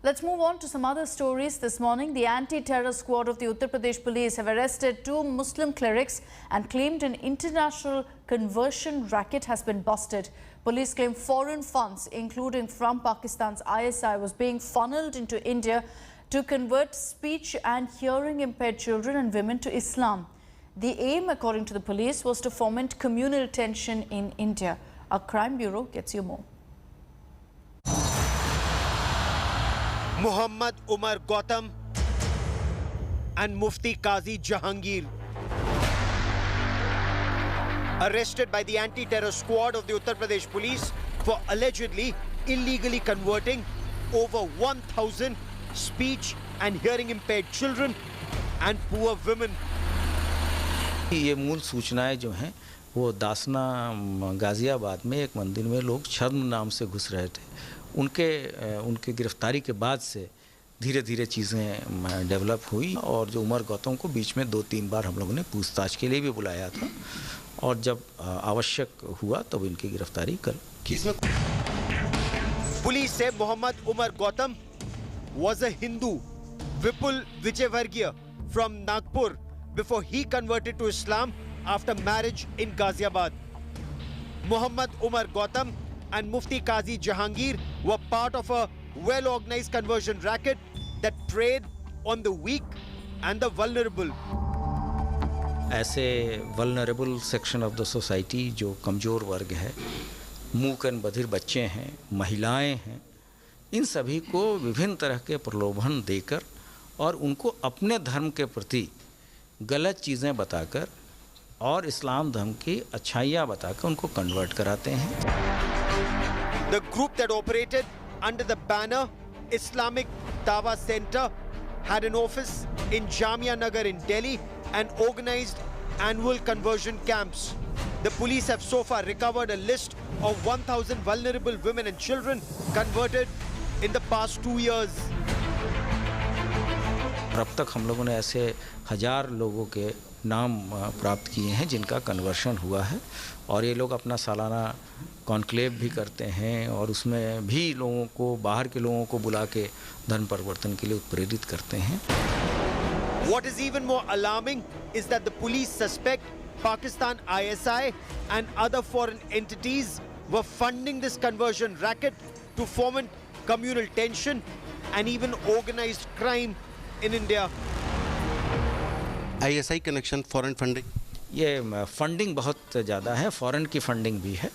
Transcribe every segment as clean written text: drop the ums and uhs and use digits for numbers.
Let's move on to some other stories. This morning, the anti-terror squad of the Uttar Pradesh police have arrested 2 Muslim clerics and claimed an international conversion racket has been busted. Police claim foreign funds, including from Pakistan's ISI, was being funneled into India to convert speech and hearing impaired children and women to Islam. The aim, according to the police, was to foment communal tension in India. Our crime bureau gets you more. Muhammad Umar Gautam and Mufti Qazi Jahangir, arrested by the anti-terror squad of the Uttar Pradesh police for allegedly illegally converting over 1,000 speech and hearing impaired children and poor women. ये मूल सूचनाएं जो हैं वो दासना गाजियाबाद में एक मंदिर में लोग शर्म नाम से घुस रहे थे। उनके गिरफ्तारी के बाद से धीरे धीरे चीज़ें डेवलप हुई और जो उमर गौतम को बीच में 2-3 बार हम लोगों ने पूछताछ के लिए भी बुलाया था और जब आवश्यक हुआ तब तो इनकी गिरफ्तारी कर की। पुलिस से Mohammad Umar Gautam was a Hindu, Vipul Vijayvargiya from Nagpur before he converted to Islam after marriage in Ghaziabad. Muhammad Umar Gautam and Mufti Qazi Jahangir were part of a well-organized conversion racket that preyed on the weak and the vulnerable. ऐसे vulnerable section of the society जो कमज़ोर वर्ग है, मूक और बधिर बच्चे हैं, महिलाएं हैं, इन सभी को विभिन्न तरह के प्रलोभन देकर और उनको अपने धर्म के प्रति गलत चीज़ें बताकर और इस्लाम धर्म की अच्छाइयाँ बताकर उनको कन्वर्ट कराते हैं। The group that operated under the banner Islamic Dawa Center had an office in Jamia Nagar in Delhi and organized annual conversion camps. The police have so far recovered a list of 1,000 vulnerable women and children converted in the past 2 years. अब तक हम लोगों ने ऐसे 1000 लोगों के नाम प्राप्त किए हैं जिनका कन्वर्शन हुआ है और ये लोग अपना सालाना कॉन्क्लेव भी करते हैं और उसमें भी लोगों को, बाहर के लोगों को बुला के धर्म परिवर्तन के लिए उत्प्रेरित करते हैं। What is even more alarming is that the police suspect Pakistan ISI and other foreign entities were funding this conversion racket to foment communal tension and even organized crime in India. ISI connection, foreign funding? ये funding बहुत ज़्यादा है, foreign की funding भी है,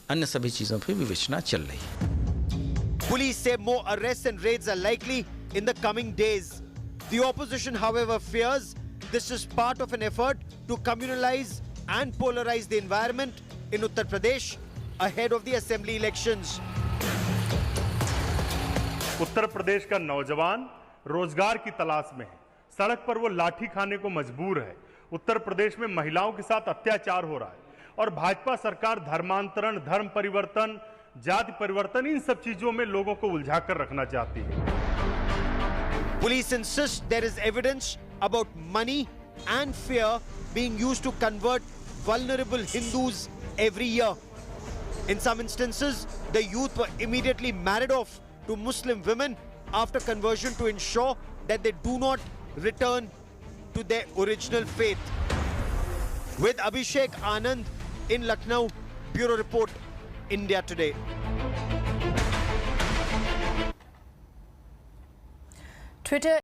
अन्य सभी चीज़ों पर विवेचना चल रही है। Police say more arrests and raids are likely in the coming days. The opposition, however, fears this is part of an effort to communalize and polarize the environment in Uttar Pradesh ahead of the assembly elections. Uttar Pradesh का नौजवान रोजगार की तलाश में है, सड़क पर वो लाठी खाने को मजबूर है। उत्तर प्रदेश में महिलाओं के साथ अत्याचार हो रहा है और भाजपा सरकार धर्मांतरण, धर्म परिवर्तन, जाति परिवर्तन, इन सब चीजों में लोगों को उलझाकर रखना चाहती है। Police insist there is evidence about money and fear being used to convert vulnerable Hindus every year. In some instances, the youth were immediately married off to Muslim women after conversion to ensure that they do not return to their original faith. With Abhishek Anand in Lucknow, Bureau Report, India Today. Twitter